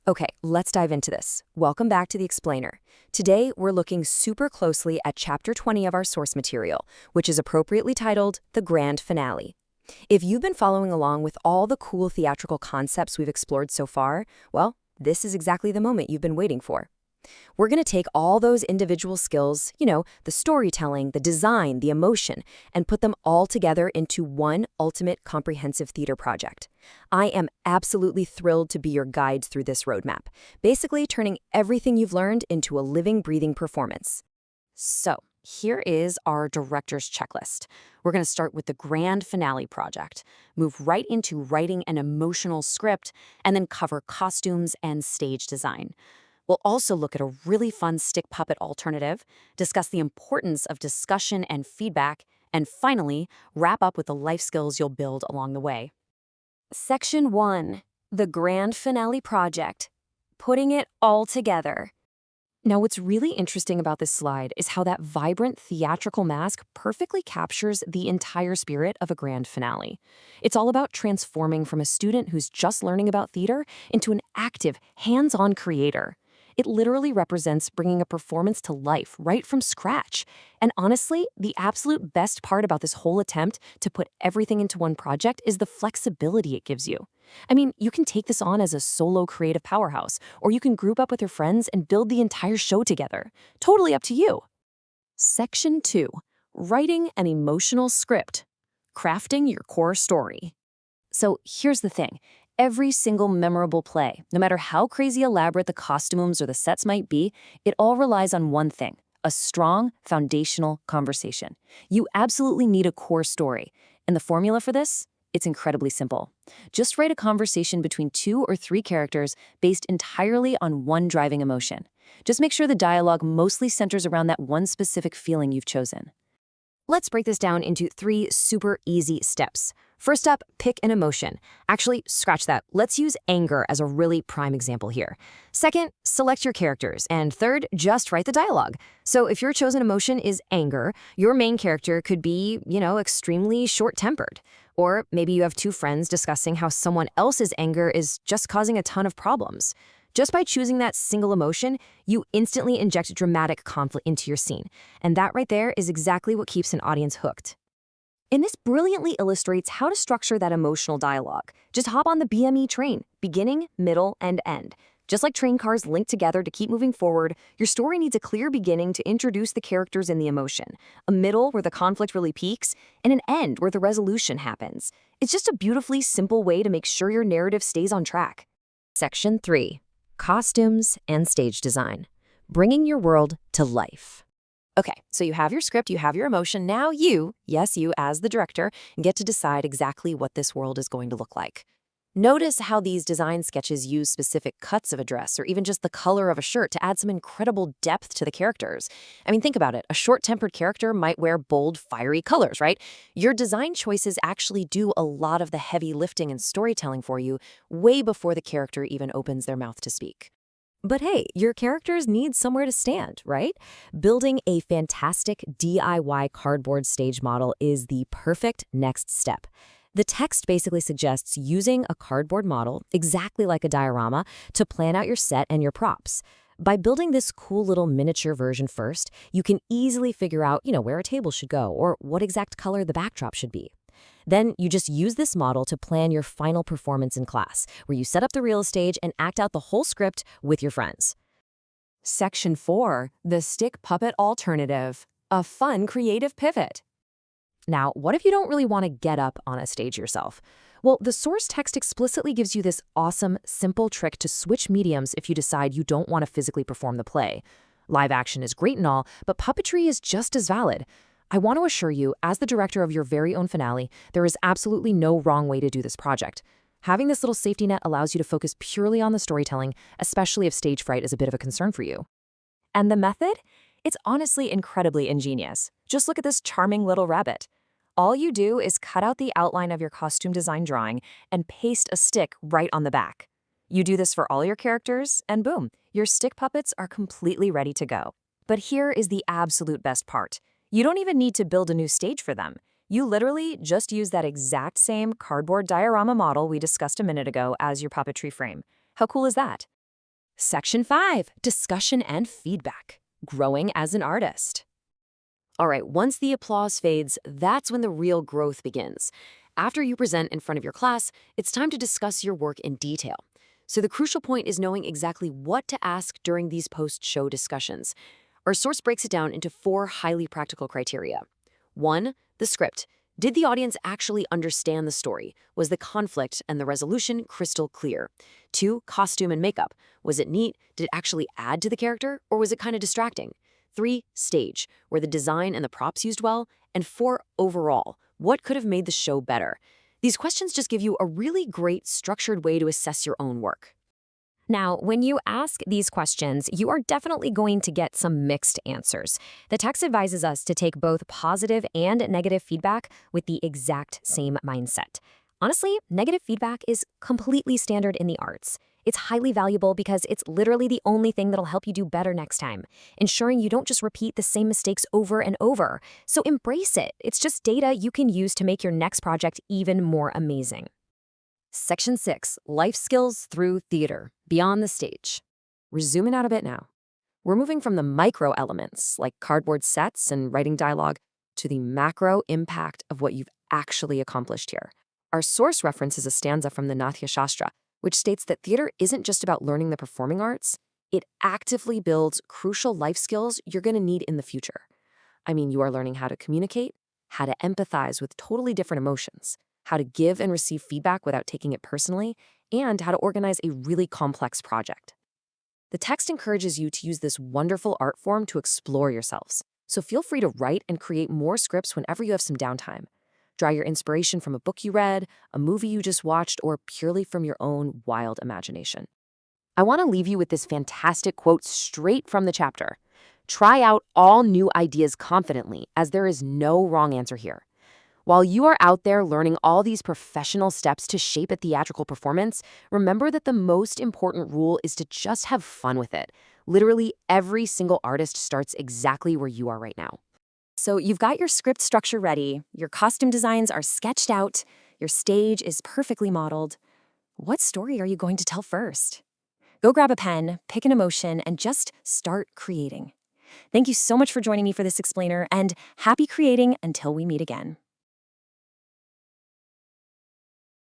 Okay, let's dive into this. Welcome back to The Explainer. Today, we're looking super closely at Chapter 20 of our source material, which is appropriately titled The Grand Finale. If you've been following along with all the cool theatrical concepts we've explored so far, well, this is exactly the moment you've been waiting for. We're going to take all those individual skills, the storytelling, the design, the emotion, and put them all together into one ultimate comprehensive theater project. I am absolutely thrilled to be your guides through this roadmap, basically turning everything you've learned into a living, breathing performance. So, here is our director's checklist. We're going to start with the grand finale project, move right into writing an emotional script, and then cover costumes and stage design. We'll also look at a really fun stick puppet alternative, discuss the importance of discussion and feedback, and finally, wrap up with the life skills you'll build along the way. Section 1. The Grand Finale Project. Putting it all together. Now, what's really interesting about this slide is how that vibrant theatrical mask perfectly captures the entire spirit of a grand finale. It's all about transforming from a student who's just learning about theater into an active, hands-on creator. It literally represents bringing a performance to life right from scratch. And honestly, the absolute best part about this whole attempt to put everything into one project is the flexibility it gives you. I mean, you can take this on as a solo creative powerhouse, or you can group up with your friends and build the entire show together. Totally up to you. Section 2. Writing an emotional script. Crafting your core story. So here's the thing. Every single memorable play, no matter how crazy elaborate the costumes or the sets might be, it all relies on one thing: a strong, foundational conversation. You absolutely need a core story. And the formula for this? It's incredibly simple. Just write a conversation between 2 or 3 characters based entirely on one driving emotion. Just make sure the dialogue mostly centers around that one specific feeling you've chosen. Let's break this down into 3 super easy steps. First up, pick an emotion. Actually, scratch that. Let's use anger as a really prime example here. Second, select your characters. And third, just write the dialogue. So if your chosen emotion is anger, your main character could be, extremely short-tempered. Or maybe you have 2 friends discussing how someone else's anger is just causing a ton of problems. Just by choosing that single emotion, you instantly inject dramatic conflict into your scene. And that right there is exactly what keeps an audience hooked. And this brilliantly illustrates how to structure that emotional dialogue. Just hop on the BME train, beginning, middle, and end. Just like train cars link together to keep moving forward, your story needs a clear beginning to introduce the characters and the emotion, a middle where the conflict really peaks, and an end where the resolution happens. It's just a beautifully simple way to make sure your narrative stays on track. Section 3. Costumes and stage design. Bringing your world to life. Okay, so you have your script, you have your emotion. Now you, yes, you as the director, get to decide exactly what this world is going to look like. Notice how these design sketches use specific cuts of a dress or even just the color of a shirt to add some incredible depth to the characters. I mean, think about it. A short-tempered character might wear bold, fiery colors, right? Your design choices actually do a lot of the heavy lifting and storytelling for you way before the character even opens their mouth to speak. But hey, your characters need somewhere to stand, right? Building a fantastic DIY cardboard stage model is the perfect next step. The text basically suggests using a cardboard model, exactly like a diorama, to plan out your set and your props. By building this cool little miniature version first, you can easily figure out, where a table should go or what exact color the backdrop should be. Then you just use this model to plan your final performance in class, where you set up the real stage and act out the whole script with your friends. Section 4. The Stick Puppet Alternative. A fun creative pivot. Now, what if you don't really want to get up on a stage yourself? Well, the source text explicitly gives you this awesome, simple trick to switch mediums if you decide you don't want to physically perform the play. Live action is great and all, but puppetry is just as valid. I want to assure you, as the director of your very own finale, there is absolutely no wrong way to do this project. Having this little safety net allows you to focus purely on the storytelling, especially if stage fright is a bit of a concern for you. And the method? It's honestly incredibly ingenious. Just look at this charming little rabbit. All you do is cut out the outline of your costume design drawing and paste a stick right on the back. You do this for all your characters, and boom, your stick puppets are completely ready to go. But here is the absolute best part. You don't even need to build a new stage for them. You literally just use that exact same cardboard diorama model we discussed a minute ago as your puppetry frame. How cool is that? Section 5, discussion and feedback. Growing as an artist. All right, once the applause fades, that's when the real growth begins. After you present in front of your class, it's time to discuss your work in detail. So the crucial point is knowing exactly what to ask during these post-show discussions. Our source breaks it down into 4 highly practical criteria. 1, the script. Did the audience actually understand the story? Was the conflict and the resolution crystal clear? 2, costume and makeup. Was it neat? Did it actually add to the character? Or was it kind of distracting? 3, stage. Were the design and the props used well? And 4, overall. What could have made the show better? These questions just give you a really great structured way to assess your own work. Now, when you ask these questions, you are definitely going to get some mixed answers. The text advises us to take both positive and negative feedback with the exact same mindset. Honestly, negative feedback is completely standard in the arts. It's highly valuable because it's literally the only thing that'll help you do better next time, ensuring you don't just repeat the same mistakes over and over. So embrace it. It's just data you can use to make your next project even more amazing. Section 6, life skills through theater, beyond the stage. We're zooming out a bit now. We're moving from the micro elements, like cardboard sets and writing dialogue, to the macro impact of what you've actually accomplished here. Our source reference is a stanza from the Natya Shastra, which states that theater isn't just about learning the performing arts, it actively builds crucial life skills you're going to need in the future. I mean, you are learning how to communicate, how to empathize with totally different emotions, how to give and receive feedback without taking it personally, and how to organize a really complex project. The text encourages you to use this wonderful art form to explore yourselves, so feel free to write and create more scripts whenever you have some downtime. Draw your inspiration from a book you read, a movie you just watched, or purely from your own wild imagination. I want to leave you with this fantastic quote straight from the chapter. Try out all new ideas confidently, as there is no wrong answer here. While you are out there learning all these professional steps to shape a theatrical performance, remember that the most important rule is to just have fun with it. Literally, every single artist starts exactly where you are right now. So you've got your script structure ready, your costume designs are sketched out, your stage is perfectly modeled. What story are you going to tell first? Go grab a pen, pick an emotion, and just start creating. Thank you so much for joining me for this explainer, and happy creating until we meet again.